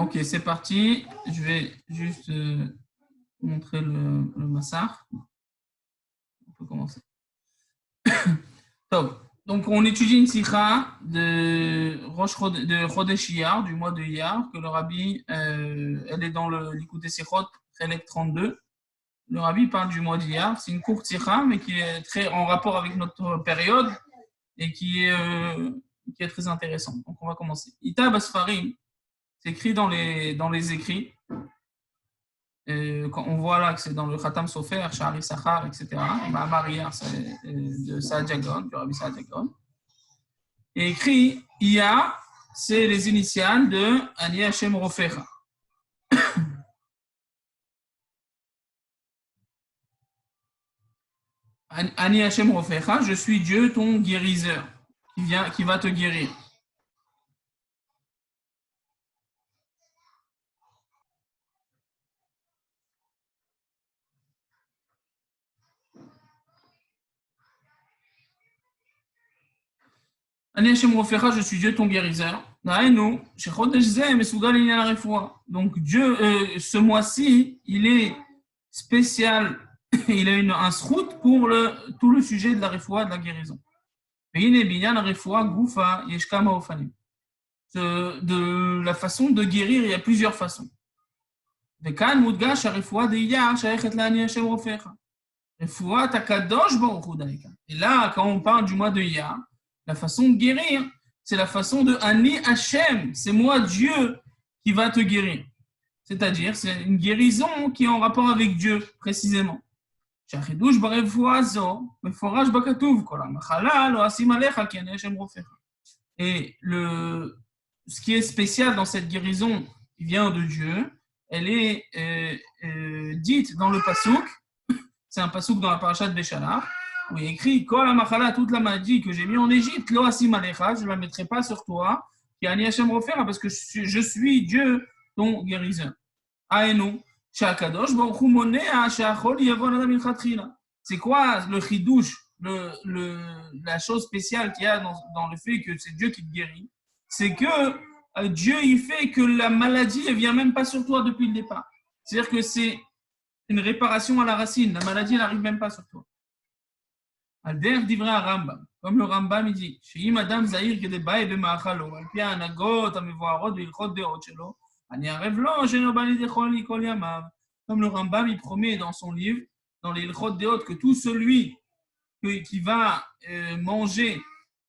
Ok, c'est parti. Je vais juste montrer le massar. On peut commencer. Top. Donc, on étudie une sikha de Chodesh Iyar, du mois de Iyar, que le rabbi, elle est dans le Likutei Sichot, Chelek 32. Le rabbi parle du mois d'Iyar. C'est une courte sikha, mais qui est très en rapport avec notre période et qui est très intéressante. Donc, on va commencer. Ita Basfarim, c'est écrit dans les écrits. Quand on voit là que c'est dans le Khatam Sofer, Shari Sachar, etc. Maria, c'est de Saadjagon, du Rabbi Saadjagon. Et écrit Ia, c'est les initiales de Ani Hashem Rofecha. Ani Hashem Rofecha, je suis Dieu, ton guériseur, qui va te guérir. Ani Hashem Rofecha, je suis Dieu, ton guériseur. Donc Dieu, ce mois-ci, il est spécial, il a un srout pour tout le sujet de la refoua, de la guérison. De la façon de guérir, il y a plusieurs façons. Et là, quand on parle du mois de Iyar, la façon de guérir, c'est la façon de Ani Hashem, c'est moi Dieu qui va te guérir. C'est-à-dire, c'est une guérison qui est en rapport avec Dieu, précisément. Et ce qui est spécial dans cette guérison qui vient de Dieu, elle est dite dans le pasouk, c'est un pasouk dans la parasha de Béchalach, où il est écrit toute la maladie que j'ai mis en Égypte, lo asim alecha, je ne la mettrai pas sur toi, qui a Ani Hashem Rofecha, parce que je suis Dieu, ton guériseur. Aenu, shakadosh baruch hu monea shachol yavon adam milchatchila. C'est quoi le chidouche, la chose spéciale qu'il y a dans le fait que c'est Dieu qui te guérit? C'est que Dieu, il fait que la maladie ne vient même pas sur toi depuis le départ. C'est-à-dire que c'est une réparation à la racine. La maladie, elle n'arrive même pas sur toi. Al-Der divrei Rambam. Comme le Rambam, il dit, Sheim adam zahir kedei bae b'ma'achalo, al pi ha'anagot ha'mevoharot v'ilchot deot shelo, ani arev lo sheno ba lidei choli kol yamav. Comme le Rambam, il promet dans son livre, dans les ilchot deot, que tout celui qui va manger,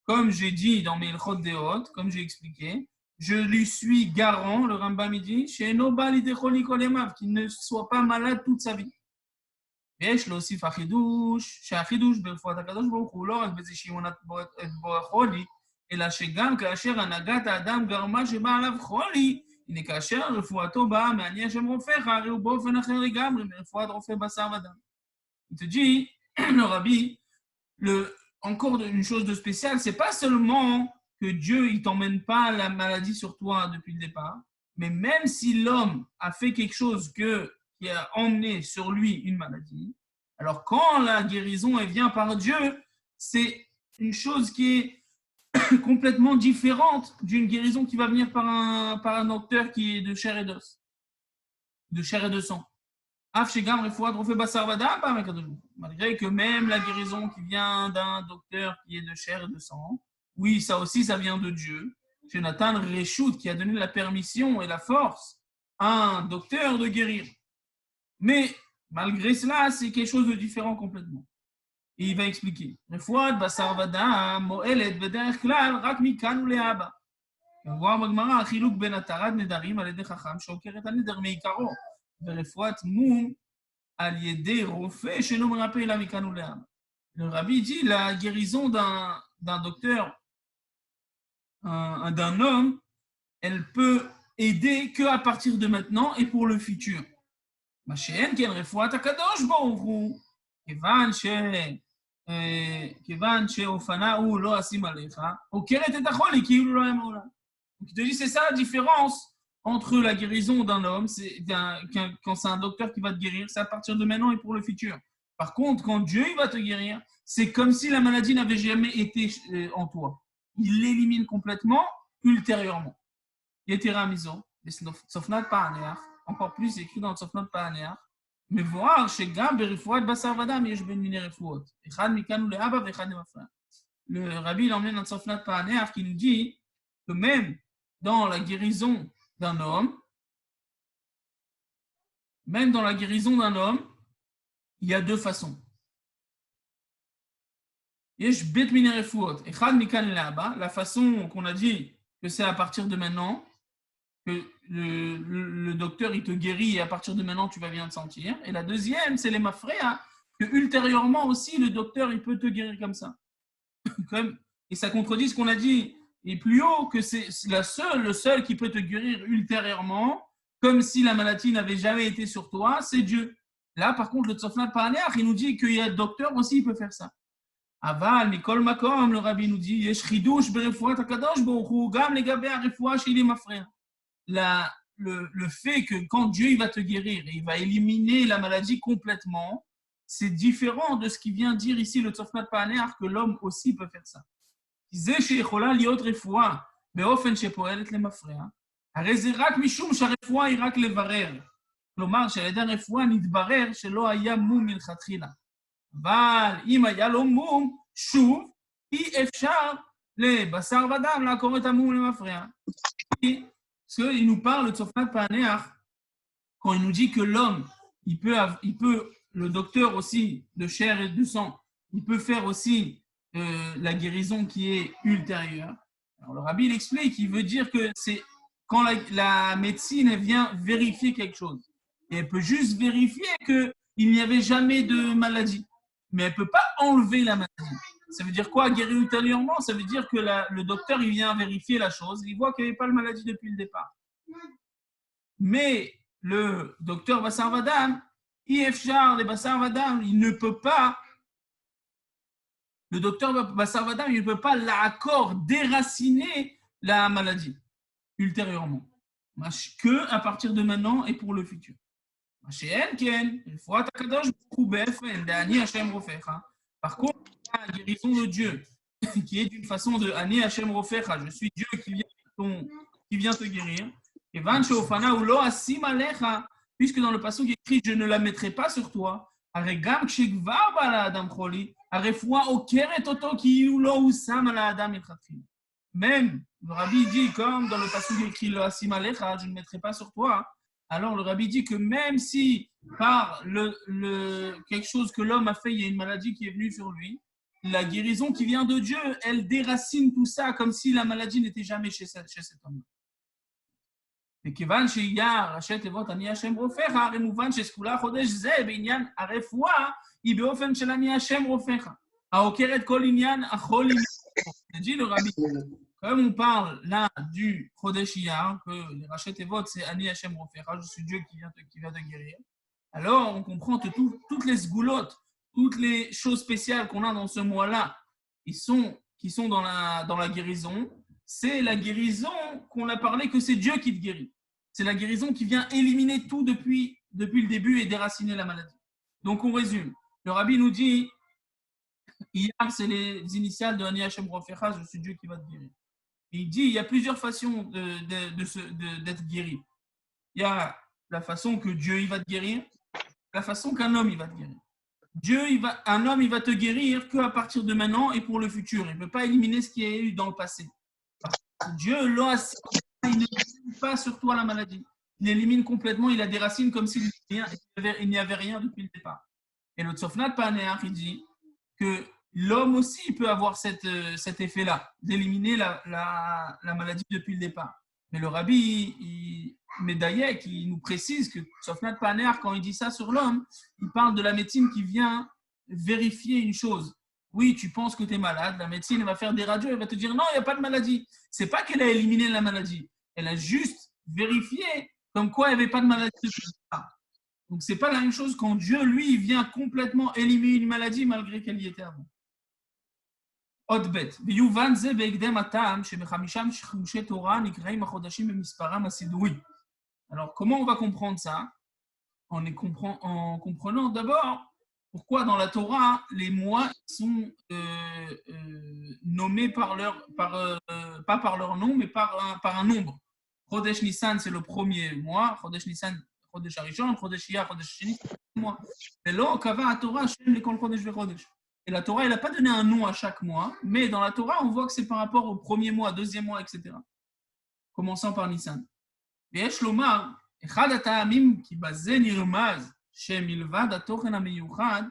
comme j'ai dit dans mes ilchot deot, comme j'ai expliqué, je lui suis garant, le Rambam il dit, sheno ba lidei choli kol yamav, qu'il ne soit pas malade toute sa vie. ויש להוסיף שהחידוש ברפואת הקדוש ברוך הוא לא רק בזה שהיא מונעת את בוא החולי, אלא שגם כאשר הנהגת האדם גרמה שבא עליו חולי, הנה כאשר רפואתו באה מעני השם רופאך, הרי הוא באופן אחר לגמרי מרפואת רופא בשר ודם. Il te dit, le rabbi, encore une chose de spéciale, c'est pas seulement que Dieu il t'emmène pas la maladie sur toi depuis le départ, mais même si l'homme a fait quelque chose qui a emmené sur lui une maladie, alors quand la guérison elle vient par Dieu, c'est une chose qui est complètement différente d'une guérison qui va venir par un docteur qui est de chair et d'os, de chair et de sang. Malgré que même la guérison qui vient d'un docteur qui est de chair et de sang, oui, ça aussi, ça vient de Dieu. Jonathan Réchout qui a donné la permission et la force à un docteur de guérir. Mais malgré cela, c'est quelque chose de différent complètement. Et il va expliquer. On voit בגמרא, החילוק בין התרת נדרים על ידי חכם שעוקר את הנדר מעיקרו, ורפואת מום על ידי רופא שאינו מרפא אלא מכאן ולהבא. Le rabbi dit la guérison d'un docteur, d'un homme, elle peut aider qu'à partir de maintenant et pour le futur. מה שאין כן רפואת הקדוש ברוך הוא, כיוון שאופנה הוא לא אשים עליך, עוקרת את החולי כאילו לא היה מעולם. Donc il te dit, c'est ça la différence entre la guérison d'un homme, quand c'est un docteur qui va te guérir, c'est à partir de maintenant et pour le futur. Par contre, quand Dieu il va te guérir, c'est comme si la maladie n'avait jamais été en toi. Il l'élimine complètement ultérieurement. Yetera miso. Sofnat Pa'aneach, encore plus écrit dans Sofnat Pa'aneach, mais voir chez Gam Berifouat Basar Vadam Yesh Ben Mine Refouot. Echad Mikan Leaba Vechad Nemafra. Le rabbi l'emmène dans Sofnat Pa'aneach qui nous dit que même dans la guérison d'un homme, il y a deux façons. Yesh Bet Mine Refouot. Echad Mikan Leaba, la façon qu'on a dit que c'est à partir de maintenant, que le docteur il te guérit et à partir de maintenant tu vas bien te sentir. Et la deuxième, c'est les mafréas, que ultérieurement aussi le docteur il peut te guérir comme ça. Et ça contredit ce qu'on a dit et plus haut, que c'est le seul qui peut te guérir ultérieurement, comme si la maladie n'avait jamais été sur toi, c'est Dieu. Là, par contre, le Tzofnat Pa'aneach, il nous dit qu'il y a le docteur aussi, il peut faire ça. Aval, Mikol Makom, le rabbi nous dit, Yesh Chidush Berefuat HaKadosh Baruch Hu, Gam Legabe HaRefua Sheli Mafrea. Le fait que quand Dieu il va te guérir et il va éliminer la maladie complètement, c'est différent de ce qu'il vient dire ici le Tzofnat Pa'aneach, que l'homme aussi peut faire ça. זה שיכולה להיות רפואה באופן שפועלת למפרע, הרי זה רק משום שהרפואה היא רק לברר. כלומר, שעל ידי הרפואה נתברר שלא היה מום מלכתחילה. אבל אם היה לו מום, שוב, אי אפשר לבשר ודם לעקור את המום למפרע. Parce qu'il nous parle, le Tzofnat Pa'aneach, quand il nous dit que l'homme, il peut, le docteur aussi, de chair et de sang, il peut faire aussi la guérison qui est ultérieure. Alors, le rabbi il explique qu'il veut dire que c'est quand la médecine elle vient vérifier quelque chose. Et elle peut juste vérifier qu'il n'y avait jamais de maladie. Mais elle ne peut pas enlever la maladie. Ça veut dire quoi, guérir ultérieurement? Ça veut dire que le docteur il vient vérifier la chose, il voit qu'il n'y avait pas de maladie depuis le départ. Mais le docteur Basar Vadam, IFchar, les Basar Vadam, il ne peut pas. Le docteur Basar Vadam, il ne peut pas déraciner la maladie ultérieurement. Que à partir de maintenant et pour le futur. Par contre, la guérison de Dieu, qui est d'une façon de Ani Hashem Rofecha, je suis Dieu qui vient te guérir. Et Van Sheofana ou Lo Asim Alecha, puisque dans le passage il est écrit, je ne la mettrai pas sur toi. Aregam Kshegvar Bala Adam Choli. Même, le rabbi dit, comme dans le passage écrit le Asim Alecha, je ne mettrai pas sur toi. Alors le rabbi dit que même si par quelque chose que l'homme a fait, il y a une maladie qui est venue sur lui, la guérison qui vient de Dieu, elle déracine tout ça comme si la maladie n'était jamais chez cet homme. וכיוון שיהיה ראשי תיבות אני השם רופאך, הרי מובן שסגולה חודש זה בעניין הרפואה היא באופן של אני השם רופאך. העוקר את כל עניין החול עניין. dit le rabbi, comme on parle là du Chodesh Iyar, que les Raché Tevot c'est Ani Hashem Rofecha, je suis Dieu qui vient te guérir, alors on comprend que toutes les sgoulottes, toutes les choses spéciales qu'on a dans ce mois-là, qui sont dans la guérison, c'est la guérison qu'on a parlé que c'est Dieu qui te guérit. C'est la guérison qui vient éliminer tout depuis le début et déraciner la maladie. Donc on résume. Le rabbi nous dit, hier c'est les initiales de Ani Hashem Rofecha, je suis Dieu qui va te guérir. Et il dit, il y a plusieurs façons d'être guéri. Il y a la façon que Dieu il va te guérir, la façon qu'un homme il va te guérir. Un homme il va te guérir qu'à partir de maintenant et pour le futur. Il ne peut pas éliminer ce qui a eu dans le passé. Parce que Dieu, il ne élimine pas sur toi la maladie. Il élimine complètement, il la déracine comme s'il n'y avait rien depuis le départ. Et le Tzofnat Pa'aneach, il dit que l'homme aussi peut avoir cet effet-là, d'éliminer la maladie depuis le départ. Mais le rabbi Medayek, il nous précise que Tzofnat Pa'aneach, quand il dit ça sur l'homme, il parle de la médecine qui vient vérifier une chose. Oui, tu penses que tu es malade, la médecine elle va faire des radios, elle va te dire non, il n'y a pas de maladie. C'est pas qu'elle a éliminé la maladie, elle a juste vérifié comme quoi il n'y avait pas de maladie depuis le départ. Donc c'est pas la même chose quand Dieu, lui, vient complètement éliminer une maladie malgré qu'elle y était avant. עוד ב' ביובן זה בהקדם הטעם שבחמישה חומשי תורה נקראים החודשים במספרם הסידורי. Alors comment on va comprendre ça? En comprenant d'abord pourquoi dans la Torah les mois sont nommés pas par leur nom mais par un nombre. Chodesh Nissan, c'est le premier mois. Chodesh Nissan, Chodesh Harishon, Chodesh Iyar, Chodesh Sheni, c'est le mois. Et là, Kava Torah, Shem l'école Chodesh Vechodesh. Et la Torah, elle n'a pas donné un nom à chaque mois, mais dans la Torah, on voit que c'est par rapport au premier mois, deuxième mois, etc. Commençant par Nissan. ויש לומר, אחד הטעמים כי בזה נרמז שמלבד התוכן המיוחד,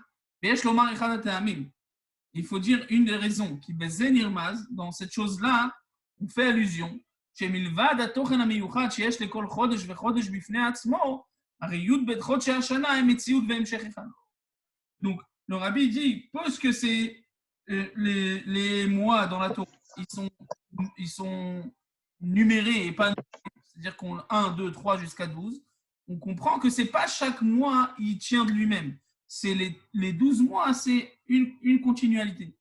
ויש לומר אחד הטעמים. Il faut dire une des raisons qui בזה נרמז, dans cette chose-là, on fait allusion, שמלבד התוכן המיוחד שיש לכל חודש וחודש בפני עצמו, הרי י"ב חודשי השנה הם מציאות והמשך אחד. Donc, le rabbi dit, puisque c'est les mois dans la Torah, ils sont numérés et pas numérés, c'est-à-dire qu'on a 1, 2, 3 jusqu'à 12, on comprend que ce n'est pas chaque mois il tient de lui-même. C'est les 12 mois, c'est une continualité.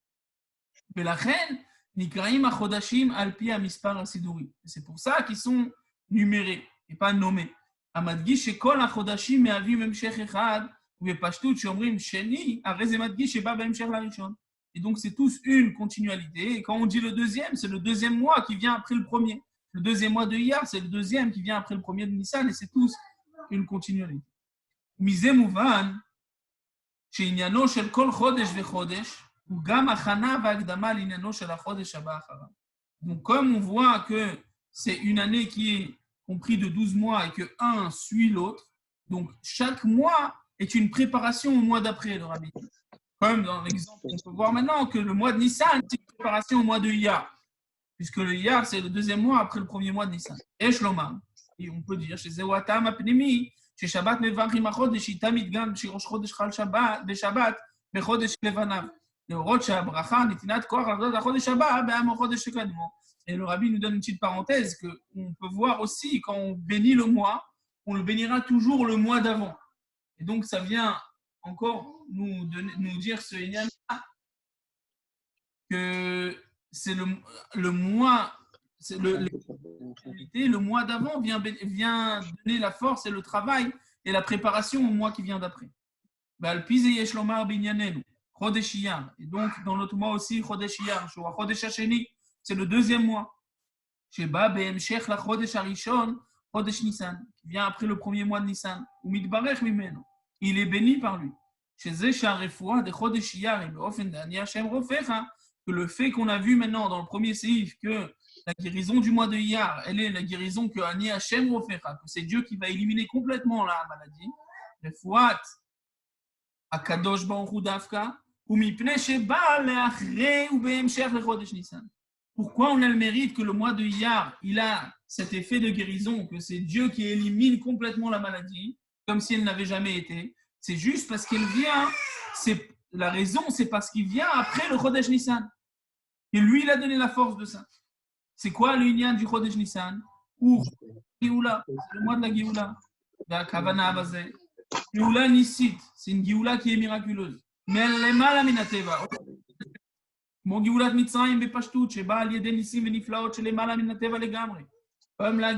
Mais la reine, Nikraim Achodashim Alpi Amispar Asiduri. C'est pour ça qu'ils sont numérés et pas nommés. Amadgish Shekol Achodashim Meavim Emshech Echad. Et donc, c'est tous une continualité. Et quand on dit le deuxième, c'est le deuxième mois qui vient après le premier. Le deuxième mois de Iyar, c'est le deuxième qui vient après le premier de Nissan. Et c'est tous une continualité. Mizé Mouvan, שעניינו של כל חודש וחודש, הוא גם הכנה והקדמה לעניינו של החודש הבא אחריו. Donc, comme on voit que c'est une année qui est comprise de 12 mois et que un suit l'autre, donc chaque mois est une préparation au mois d'après, le rabbi. Comme dans l'exemple qu'on peut voir maintenant, que le mois de Nissan, c'est une préparation au mois de Iyar, puisque le Iyar, c'est le deuxième mois après le premier mois de Nissan. Et Shlomam, et on peut dire, chez Zewatam Apnimi, chez Shabbat Mevachim Achodesh, Itamid Gam, chez Rosh Chodesh Chal Shabbat, Beshabbat, Bechodesh Levanav. להורות שהברכה, נתינת כוח לעבודת החודש הבא, בעם החודש שקדמו. Et le rabbi nous donne une petite parenthèse qu'on peut voir aussi, quand on bénit le mois, on le bénira toujours le mois d'avant. Et donc, ça vient encore nous dire ce Inyan-là, que c'est le mois, c'est le mois d'avant vient donner la force et le travail et la préparation au mois qui vient d'après. Chodesh Iyar. Et donc, dans notre mois aussi, Chodesh Iyar, Chodesh Hasheni, c'est le deuxième mois. Sheba be'emshech la Chodesh Harishon, Chodesh Nissan, qui vient après le premier mois de Nissan. Ou mitbarech mimeno. Il est béni par lui. Chez Zécha Refoua de Chodesh Iyar et Beofen d'Ani Hashem Rofecha, que le fait qu'on a vu maintenant dans le premier séif que la guérison du mois de Iyar, elle est la guérison que Ani Hashem Rofecha, que c'est Dieu qui va éliminer complètement la maladie. Refouat Akadosh Baruch Hu Dafka. Pourquoi on a le mérite que le mois de Iyar, il a cet effet de guérison, que c'est Dieu qui élimine complètement la maladie, comme si elle n'avait jamais été. C'est juste parce qu'elle vient, la raison, c'est parce qu'il vient après le Chodesh Nissan. Et lui, il a donné la force de ça. C'est quoi l'union du Chodesh Nissan? Ou Géoula, c'est le mois de la Géoula. La Kavana Abazé. Géoula Nissit, c'est une Géoula qui est miraculeuse. מלמעלה מן הטבע. כמו גאולת מצרים בפשטות, שבאה על ידי ניסים ונפלאות שלמעלה מן הטבע לגמרי. Comme la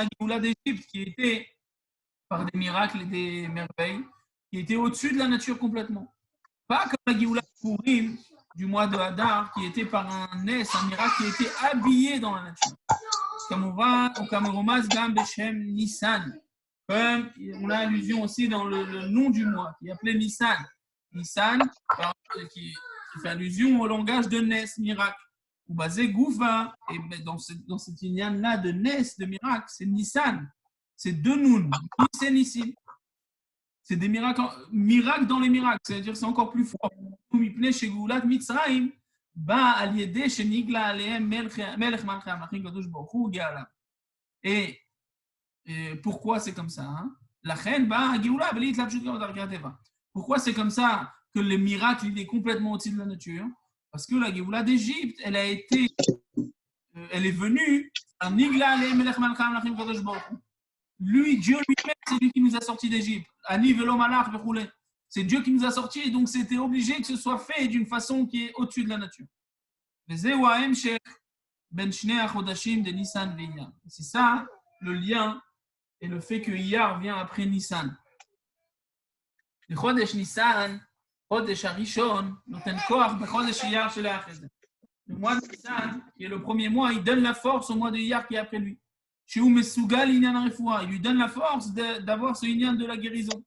Géoula d'Égypte, qui était par des miracles et des merveilles, qui était au-dessus de la nature complètement. Pas comme la Géoula de Purim, du mois de Hadar, qui était par un miracle qui était habillé dans la nature. Comme Romaz Gam Beshem Nissan. Comme on a allusion aussi dans le nom du mois, qui est appelé Nissan. Nissan, qui fait allusion au langage de Nes, miracle. Ou basé Gouva, et dans cette ligne-là de Nes, de miracle, c'est Nissan. C'est deux Noun, Nis et Nissim. C'est des miracles dans les miracles, c'est-à-dire c'est encore plus fort. Chez Goulat Mitzrayim, et pourquoi c'est comme ça, hein? La reine, pourquoi c'est comme ça que le miracle il est complètement au-dessus de la nature? Parce que la Géoula d'Égypte, elle est venue lui, Dieu lui-même, c'est lui qui nous a sortis d'Égypte. C'est Dieu qui nous a sortis, et donc c'était obligé que ce soit fait d'une façon qui est au-dessus de la nature. C'est ça le lien et le fait que Iyar vient après Nissan. בחודש ניסן, חודש הראשון, נותן כוח בחודש אייר שלאחרי זה. Le mois de Nissan, qui est le premier mois, il donne la force au mois de Iyar qui est après lui. שהוא מסוגל לעניין הרפואה. Il lui donne la force d'avoir ce עניין de la guérison.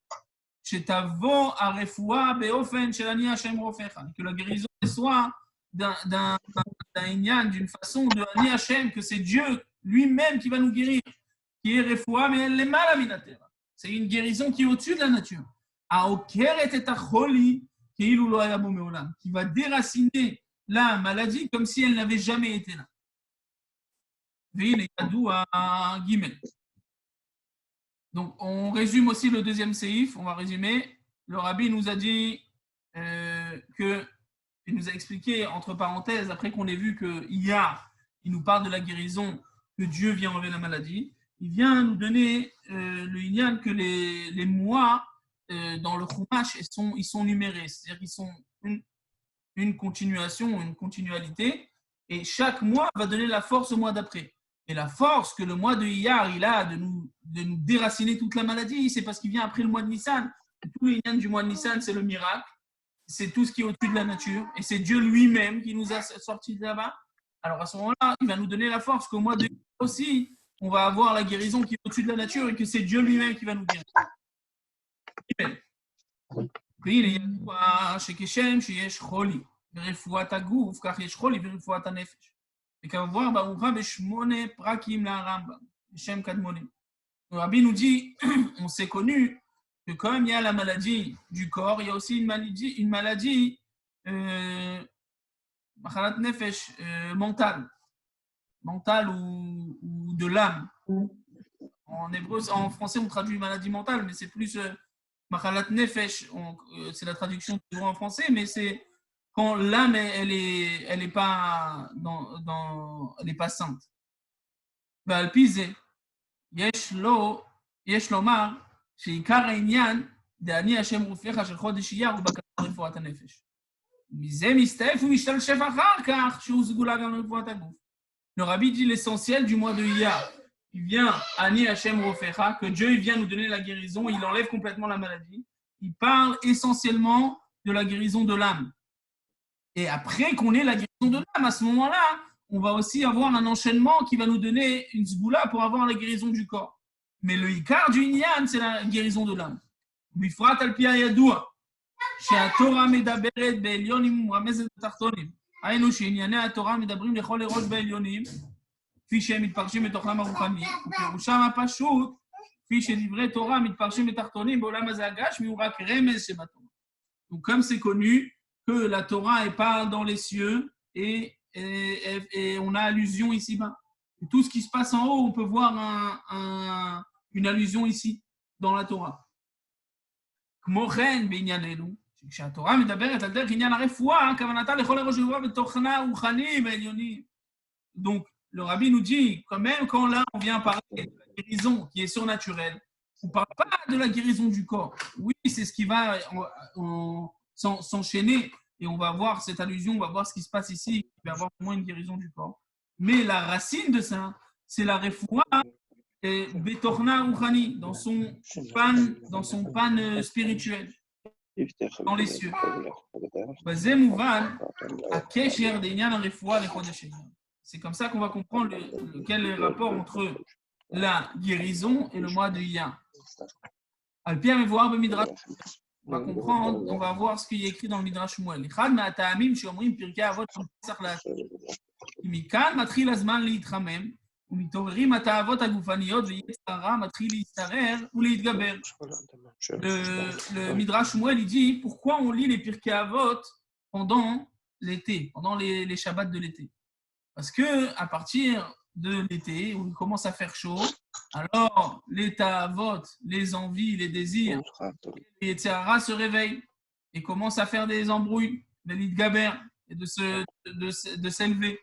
שתבוא הרפואה באופן של אני השם רופאך. Que la guérison soit d'un עניין, d'une façon de אני השם, que c'est Dieu lui-même qui va nous guérir. Qui est רפואה למעלה מן הטבע. C'est une guérison qui est au-dessus de la nature. העוקרת את החולי כאילו לא היה בו מעולם. Qui va déraciner la maladie comme si elle n'avait jamais été là. והנה ידוע ג'. Donc, on résume aussi le deuxième séif. On va résumer. Le rabbi nous a dit il nous a expliqué, entre parenthèses, après qu'on ait vu qu'il nous parle de la guérison, que Dieu vient enlever la maladie. Il vient nous donner le inyan que les mois dans le Chumash, ils sont numérés. C'est-à-dire qu'ils sont une continuation, une continualité. Et chaque mois va donner la force au mois d'après. Et la force que le mois de Iyar, il a de nous déraciner toute la maladie, c'est parce qu'il vient après le mois de Nissan. Tout l'Inyan du mois de Nissan, c'est le miracle. C'est tout ce qui est au-dessus de la nature. Et c'est Dieu lui-même qui nous a sortis de là-bas. Alors à ce moment-là, il va nous donner la force qu'au mois de Iyar aussi, on va avoir la guérison qui est au-dessus de la nature et que c'est Dieu lui-même qui va nous guérir. והנה ידוע שכשם שיש חולי ברפואת הגוף, כך יש חולי ברפואת הנפש. וכמובן ברורה בשמונה פרקים לרמב"ם, בשם קדמונים. Le rabbi nous dit, on s'est connu que comme il y a la maladie du corps, il y a aussi une maladie machalat nefesh, mentale ou de l'âme. En hébreu, en français, on traduit maladie mentale, mais c'est plus machalat nefesh, c'est la traduction que en français, mais c'est quand l'âme, elle est pas elle est pas sainte. ועל פי זה, יש לומר שעיקר העניין דאני השם רופאך של חודש אייר הוא בקרת רפואת הנפש. מזה מסתעף ומשתלשף אחר כך שהוא סגולה גם לרפואת הגוף. Le rabbi dit l'essentiel du mois de Iyar. Il vient Ani Hashem Rofecha, que Dieu il vient nous donner la guérison, il enlève complètement la maladie. Il parle essentiellement de la guérison de l'âme. Et après qu'on ait la guérison de l'âme, à ce moment-là, on va aussi avoir un enchaînement qui va nous donner une sgoula pour avoir la guérison du corps. Mais le Ikar du Inyan, c'est la guérison de l'âme. Bifrat al pi hayadua, שהתורה מדברת בעליונים ומרמזת בתחתונים. היינו שענייני התורה מדברים לכל ראש בעליונים, כפי שהם מתפרשים בתוכם הרוחני, ופירושם הפשוט, כפי שדברי תורה מתפרשים בתחתונים בעולם הזה הגשמי, הוא רק רמז שבתורה. Donc comme c'est connu que la Torah elle parle dans les cieux et on a allusion ici-bas. Tout ce qui se passe en haut, on peut voir une allusion ici, dans la Torah. כמו כן בענייננו, כשהתורה מדברת על דרך עניין הרפואה, כוונתה לכל הראש הרפואה בתוכנה רוחני ועליוני. Donc, le rabbi nous dit, quand même, quand là, on vient parler de la guérison qui est surnaturelle, on ne parle pas de la guérison du corps. Oui, c'est ce qui va s'enchaîner et on va voir cette allusion, on va voir ce qui se passe ici, il va y avoir au moins une guérison du corps. Mais la racine de ça, c'est la refoua betorna uchani, dans son pan spirituel, dans les cieux. C'est comme ça qu'on va comprendre quel est le rapport entre la guérison et le mois de Iyar. Al-Pia Mevoar Bemidrash. On va comprendre, on va voir ce qui est écrit dans le Midrash Shmuel. אחד מהטעמים שאומרים פרקי אבות צריך לעשות. כי מכאן מתחיל הזמן להתחמם, ומתעוררים התאוות הגופניות ויצר הרע מתחיל להסתרר ולהתגבר. Le Midrash Shmuel, il dit pourquoi on lit les Pirkei Avot pendant l'été, pendant les Shabbats de l'été. Parce que à partir de l'été, où il commence à faire chaud, alors les ta'avot, les envies, les désirs, les Yetzirah se réveillent et commencent à faire des embrouilles, de l'itgaber et de s'élever.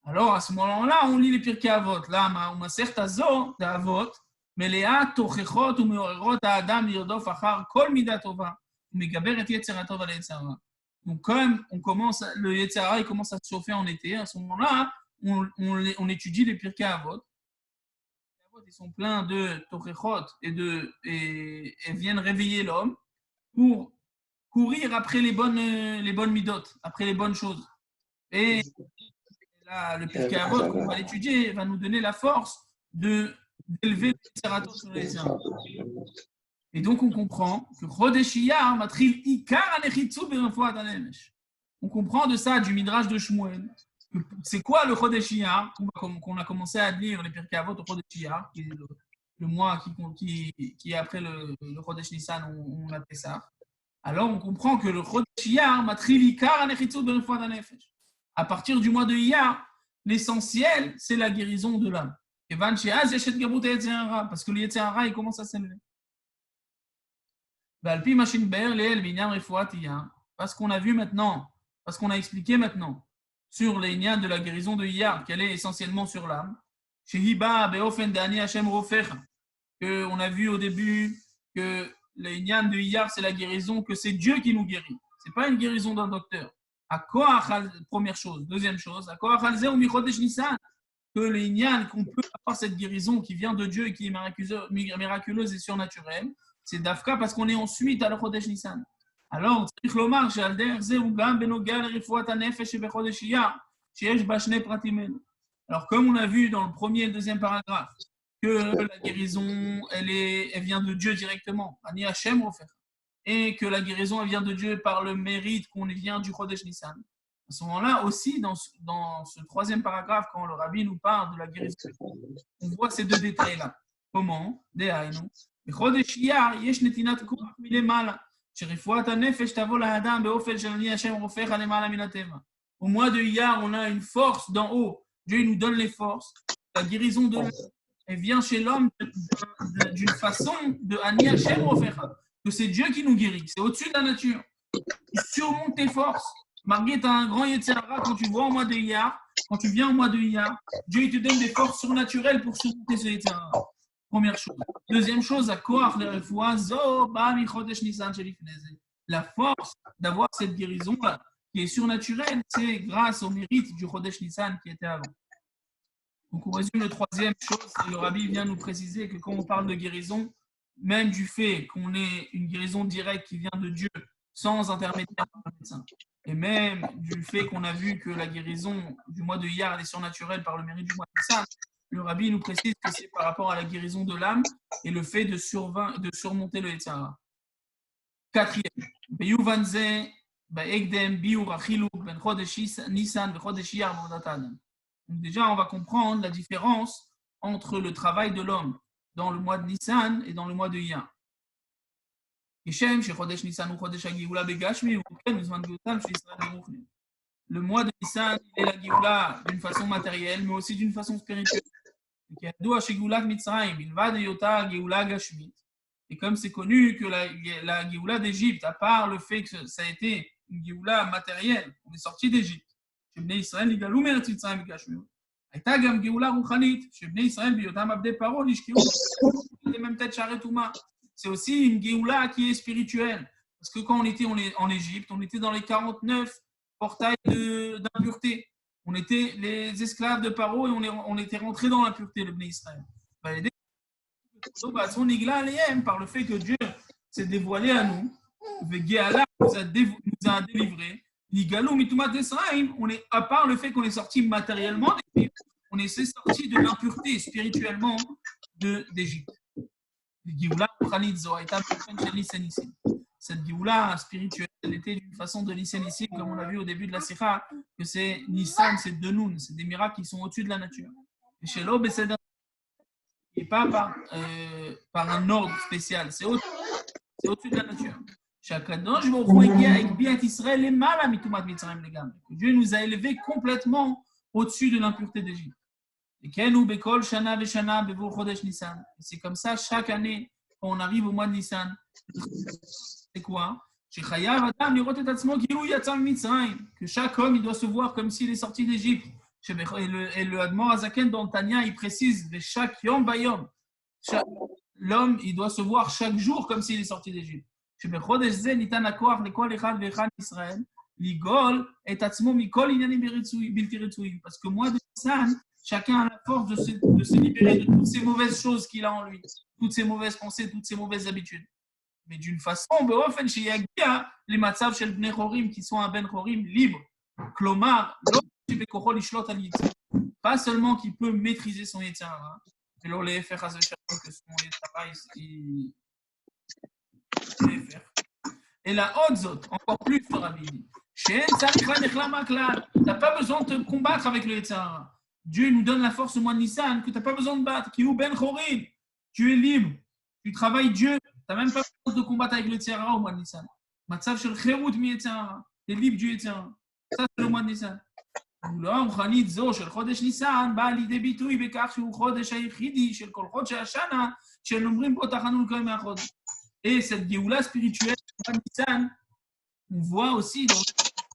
Alors à ce moment-là, on lit les Pirkei Avot. Là, on masechet hazo d'avot, מלאה תוכחות ומעוררות האדם לרדוף אחר כל מידה טובה ומגבר את יצר הטוב על היצר הרע. Donc comme on commence, le יצר הרע il commence à se chauffer en été, à ce moment-là, on étudie les Pirkei Avot. Les Avot ils sont pleins de tochechot et viennent réveiller l'homme pour courir après les bonnes midot, après les bonnes choses. Et là, le Pirkei Avot qu'on va l'étudier va nous donner la force d'élever le Yetzer sur les Yetzer. Et donc, on comprend que Chodesh Iyar matril ikar anechitzu berefuat hanemesh. On comprend de ça, du Midrash de Shmuel. C'est quoi le Chodesh Iyar qu'on a commencé à lire les Pirkei Avot au Chodesh Iyar, qui est le mois qui est après le Chodesh Nissan, on appelle ça. Alors, on comprend que le Chodesh Iyar matril ikar anechitzu berefuat hanefesh. À partir du mois de Iyar, l'essentiel, c'est la guérison de l'âme. Parce que le Yetzer Hara, il commence à s'élever. Parce qu'on a vu maintenant, parce qu'on a expliqué maintenant sur les liens de la guérison de Iyar, qu'elle est essentiellement sur l'âme. Chez Hiba, on a vu au début que les liens de Iyar, c'est la guérison, que c'est Dieu qui nous guérit. Ce n'est pas une guérison d'un docteur. Première chose. Deuxième chose, que les Inyan, qu'on peut avoir cette guérison qui vient de Dieu et qui est miraculeuse et surnaturelle, c'est Dafka parce qu'on est ensuite à le Chodesh Nissan. Alors, alors, comme on a vu dans le premier et le deuxième paragraphe, que la guérison, elle vient de Dieu directement, Ani Hashem Rofer, et que la guérison, elle vient de Dieu par le mérite qu'on vient du Chodesh Nissan. À ce moment-là, aussi, dans ce troisième paragraphe, quand le Rabbi nous parle de la guérison, on voit ces deux détails-là. Comment? בחודש אייר יש נתינת כוח מלמעלה, שרפואת הנפש תבוא לאדם באופן של אני השם רופאך למעלה מן הטבע. Au mois de Iyar, on a une force d'en haut. Dieu nous donne les forces. La guérison de l'homme, elle vient chez l'homme d'une façon de Ani Hashem Rofecha, que c'est Dieu qui nous guérit. C'est au-dessus de la nature. Il surmonte tes forces. Marguerite, tu as un grand Yetzer Hara quand tu vois au mois de Iyar, quand tu viens au mois de Iyar, Dieu il te donne des forces surnaturelles pour surmonter ce Yetzer Hara. Première chose. Deuxième chose, la force d'avoir cette guérison-là, qui est surnaturelle, c'est grâce au mérite du Chodesh Nissan qui était avant. Donc, on résume le troisième chose, et le Rabbi vient nous préciser que quand on parle de guérison, même du fait qu'on ait une guérison directe qui vient de Dieu, sans intermédiaire d'un médecin, et même du fait qu'on a vu que la guérison du mois de Iyar est surnaturelle par le mérite du mois de Nissan, le Rabbi nous précise que c'est par rapport à la guérison de l'âme et le fait de surmonter le Yetzer Hara. Quatrième, donc déjà, on va comprendre la différence entre le travail de l'homme dans le mois de Nissan et dans le mois de Iyar. Le mois de Nissan, il est la Géoula d'une façon matérielle, mais aussi d'une façon spirituelle. Et comme c'est connu que la Géoula d'Égypte, à part le fait que ça a été une Géoula matérielle, on est sorti d'Égypte. C'est aussi une Géoula qui est spirituelle. Parce que quand on était en Égypte, on était dans les 49 portails d'impureté. On était les esclaves de Paro et on était rentrés dans l'impureté, le Bnei Israël. Par le fait que Dieu s'est dévoilé à nous, nous a délivrés, à part le fait qu'on est sorti matériellement d'Égypte, on est sorti de l'impureté spirituellement d'Égypte. Cette Géoula spirituelle, elle était d'une façon de Nissan ici, comme on a vu au début de la Sikha, que c'est Nissan, c'est de Noun, c'est des miracles qui sont au-dessus de la nature. Et chez l'Ob, c'est pas par un ordre spécial, c'est au-dessus de la nature. Dieu nous a élevés complètement au-dessus de l'impureté d'Égypte. Et c'est comme ça, chaque année, quand on arrive au mois de Nissan, c'est quoi? Que chaque homme, il doit se voir comme s'il est sorti d'Égypte. Et le Admor Azaken dans le Tanya, il précise de chaque yom bayom. L'homme, il doit se voir chaque jour comme s'il est sorti d'Égypte. Parce que moi, de Nissan, chacun a la force de se libérer de toutes ces mauvaises choses qu'il a en lui, toutes ces mauvaises pensées, toutes ces mauvaises habitudes. Mais d'une façon, les matzav shel bnei chorim qui sont un ben chorim libre. Klomar, pas seulement qu'il peut maîtriser son Yetzer Hara, et l'on les fait que sont les travails, et la Hotzot, encore plus, le Rabbi dit. Tu n'as pas besoin de te combattre avec le Yetzirah. Dieu nous donne la force au mois de Nissan que tu n'as pas besoin de battre. Qui ou ben chorim. Tu es libre. Tu travailles Dieu. Tu n'as même pas besoin de combattre avec le Yetzirah au mois de Nissan. Matzav shel cherut mi Yetzirah. Tu es libre du Yetzirah. Ça, c'est le mois de Nissan. לא רוחנית זו של חודש ניסן באה לידי ביטוי בכך שהוא חודש היחידי של כל חודשי השנה שאומרים בו תחנון כל מהחודש. Et cette Géoula spirituelle, Nissan, on voit aussi dans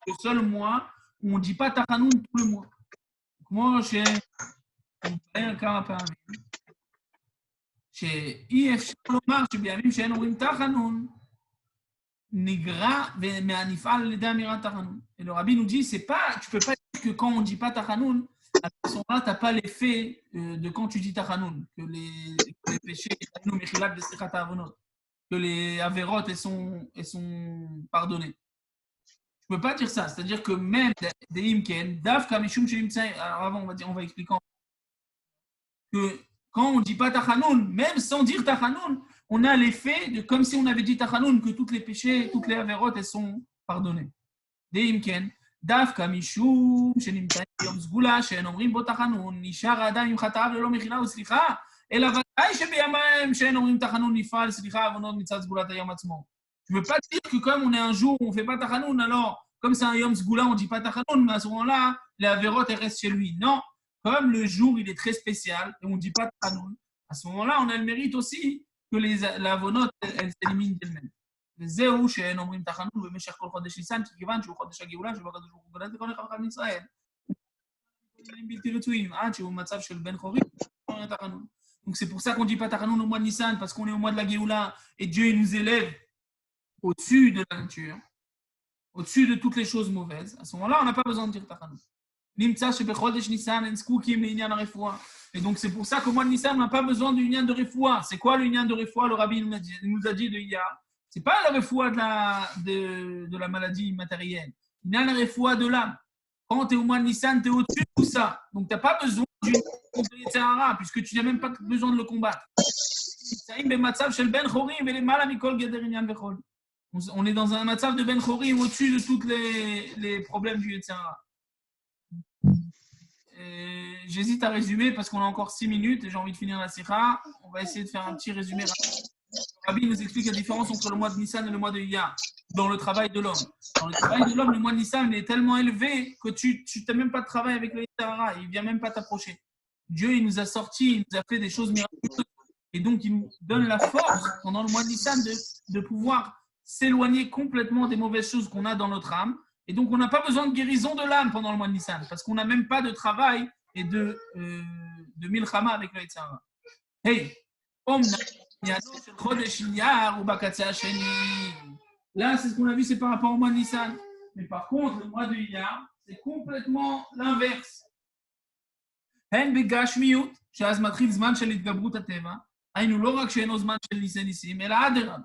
le seul mois où on ne dit pas Tachanoun tout le mois. Moi, j'ai כמה פעמים, שאי אפשר לומר שבימים שאין אומרים תחנון, נגרע מהנפעל על ידי אמירת תחנון. Et le Rabbi nous dit, c'est pas, tu peux pas dire que quand on ne dit pas Tachanoun, à ce moment-là, tu n'as pas l'effet de quand tu dis Tachanoun, que les péchés, que les avérotes elles sont pardonnées. Tu ne peux pas dire ça. C'est-à-dire que même des imken, dav kamishum sheimtsaï, alors avant on va expliquer que quand on ne dit pas Tachanoun, même sans dire Tachanoun, on a l'effet de comme si on avait dit Tachanoun, que tous les péchés, toutes les avérotes elles sont pardonnées. Des imken, dav kamishum sheimtsaï yom zgula she'en omrim bo Tachanoun, nishar adam im chatav lelo mechila uslicha. אלא ודאי שבימים שאין אומרים תחנון נפעל, סליחה, עוונות מצד סגולת היום עצמו. Je ne veux pas dire que comme on est un jour où on ne fait pas tachanoun, alors comme c'est un yom sgoula, on ne dit pas tachanoun, mais à ce moment-là, les avérotes elles restent chez lui. Non, comme le jour il est très spécial et on ne dit pas tachanoun, à ce moment-là, on a le mérite aussi que les avonotes elles s'éliminent d'elles-mêmes. וזהו שאין אומרים תחנון במשך כל חודש ניסן, כיוון שהוא חודש הגאולה, שבו הקדוש ברוך הוא גדל לכל אחד מישראל. בלתי רצויים, עד שהוא מצב של בן חורין, תחנון. Donc c'est pour ça qu'on ne dit pas Tachanoun au mois de Nissan, parce qu'on est au mois de la Géoula, et Dieu il nous élève au-dessus de la nature, au-dessus de toutes les choses mauvaises. À ce moment-là, on n'a pas besoin de dire Tachanoun. Nimtsa shebechodesh Nissan en skoukim l'union de refoua. Et donc c'est pour ça qu'au mois de Nissan, on n'a pas besoin d'union de refoua. C'est quoi l'union de refoua? Le Rabbi nous a dit de Iyar. C'est pas la refoua de la maladie matérielle. L'union de refoua de l'âme. Quand tu es au mois de Nissan, tu es au-dessus de tout ça. Donc tu n'as pas besoin d'une Yetzirah, puisque tu n'as même pas besoin de le combattre. On est dans un matzav de Ben Chorim au-dessus de tous les problèmes du Yetzirah. J'hésite à résumer parce qu'on a encore 6 minutes et j'ai envie de finir la sikha. On va essayer de faire un petit résumé rapide. Rabbi nous explique la différence entre le mois de Nissan et le mois de Iyar dans le travail de l'homme. Dans le travail de l'homme, le mois de Nissan il est tellement élevé que tu n'as même pas de travail avec le Yetzirah, il ne vient même pas t'approcher. Dieu, il nous a sortis, il nous a fait des choses miraculeuses. Et donc, il nous donne la force pendant le mois de Nissan de pouvoir s'éloigner complètement des mauvaises choses qu'on a dans notre âme. Et donc, on n'a pas besoin de guérison de l'âme pendant le mois de Nissan, parce qu'on n'a même pas de travail et de milchama avec le Yetzirah. Hey, là, c'est ce qu'on a vu, c'est par rapport au mois de Nissan. Mais par contre, le mois de Iyar, c'est complètement l'inverse. הן בגשמיות, שאז מתחיל זמן של התגברות הטבע, היינו לא רק שאינו זמן של ניסי ניסים, אלא אדרבה.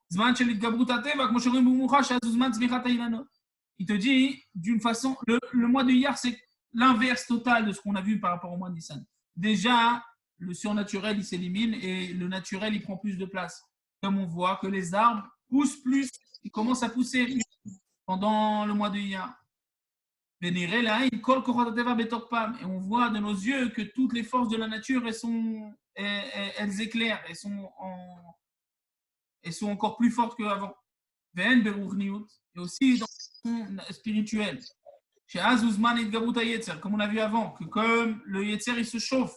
זמן של התגברות הטבע, כמו שאומרים במוחה, שאז הוא זמן צמיחת האילנות. Il te dit, d'une façon, le mois de Iyar, c'est l'inverse total de ce qu'on a vu par rapport au mois de Nissan. Déjà, le surnaturel, il s'élimine et le naturel, il prend plus de place. Comme on voit que les arbres poussent plus, ils commencent à pousser pendant le mois de Iyar. Et on voit de nos yeux que toutes les forces de la nature, elles éclairent, elles sont encore plus fortes qu'avant. Et aussi dans le spirituel. Comme on a vu avant, que comme le Yetzer il se chauffe,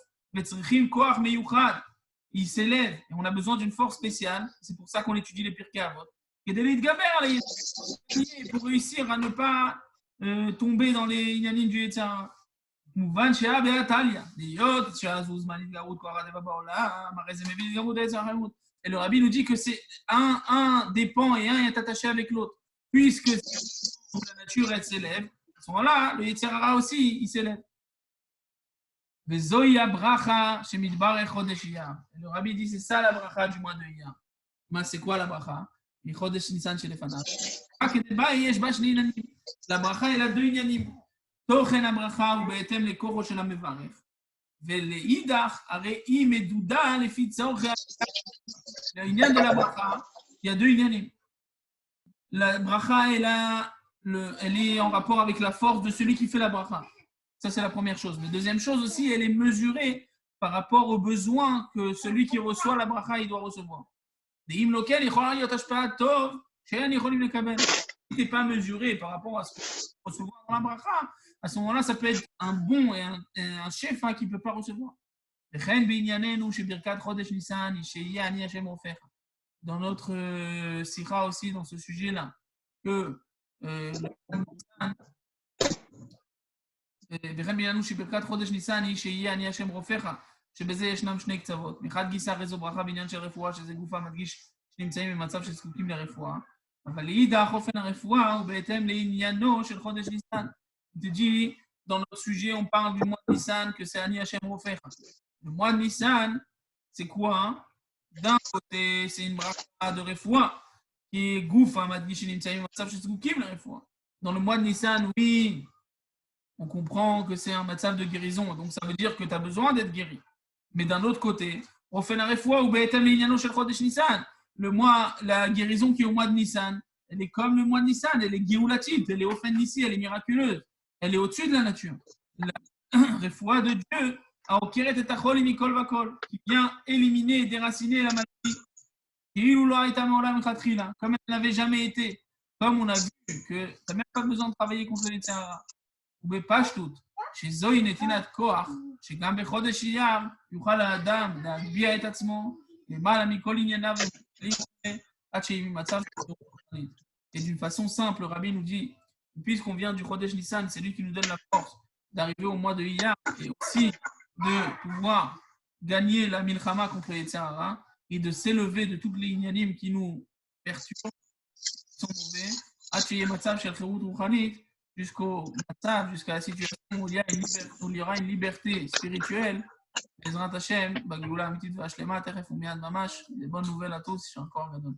il s'élève, et on a besoin d'une force spéciale. C'est pour ça qu'on étudie les Pirkei Avot. Pour réussir à ne pas tomber dans les inyanim du Yetzirah. מובן שהיה באתליה, להיות שאז זמן התגרות כוח הטבע בעולם, הרי זה מביא להתגרות היצר החלמות. Et le Rabbi nous dit que c'est un dépend et un est attaché avec l'autre. Puisque la nature elle s'élève, à ce moment-là, le Yetzirah aussi il s'élève. וזוהי הברכה שמתברך חודש אייר. Le Rabbi dit c'est ça la bracha du mois de Iyar. C'est quoi la bracha? מחודש ניסן שלפניו. רק כדבעי יש בה שני עניינים. לברכה אלא 2 עניינים. תוכן הברכה הוא בהתאם לכוחו של המברך, ולאידך, הרי היא מדודה לפי צורך לעניין de la bracha, il y a deux inyanim. La bracha, elle est en rapport avec la force de celui qui fait la bracha. Ça, c'est la première chose. Mais deuxième chose aussi, elle est mesurée par rapport aux besoins que celui qui reçoit la bracha, il doit recevoir. Si tu n'es pas mesuré par rapport à ce que tu recevoir dans la bracha, à ce moment-là, ça peut être un bon et un chef qui ne peut pas recevoir. Dans notre sira aussi, dans ce sujet-là, que שברכת חודש ניסן היא שיהיה אני השם רופאך, שבזה ישנם שני קצוות. מחד גיסא הרי זו ברכה בעניין של רפואה, שזה גוף המדגיש שנמצאים במצב שזקוקים לרפואה, אבל לאידך אופן הרפואה הוא בהתאם לעניינו של חודש ניסן. Tu dis, dans notre sujet, on parle du mois de Nissan, que c'est Ani Hashem Rofecha. Le mois de Nissan, c'est quoi? D'un côté, c'est une bracha de refoua, qui est gouf, madgish nimtsaim matzav shezkukim le refoua. Dans le mois de Nissan, oui, on comprend que c'est un matzav de guérison, donc ça veut dire que tu as besoin d'être guéri. Mais d'un autre côté, on fait la refoua ou be'etem linyano shel chodesh Nissan. Le mois, la guérison qui est au mois de Nissan, elle est comme le mois de Nissan, elle est géoulative, elle est ofen ici, elle est miraculeuse. Elle est au-dessus de la nature. La refoua de Dieu, qui vient éliminer et déraciner la maladie. Comme elle n'avait jamais été. Comme on a vu que tu n'as même pas besoin de travailler contre les tzara. ובפשטות, שזוהי נתינת כוח, שגם בחודש אייר יוכל האדם להגביה את עצמו למעלה מכל ענייניו עד שיהיה ממצב רוחנית. Et d'une façon simple, Rabbi nous dit, puisqu'on vient du Chodesh Nissan, c'est lui qui nous donne la force d'arriver au mois de Iyar et aussi de pouvoir gagner la milchama contre les tzara et de s'élever de toutes les inyanim qui nous perturbent, qui sont mauvais, עד שיהיה מצב של חירות רוחנית, jusqu'à la situation où il y aura une liberté spirituelle. בעזרת השם, בגאולה האמיתית והשלמה, תכף ומיד ממש, des bonnes nouvelles à tous, יישר כוח גדול.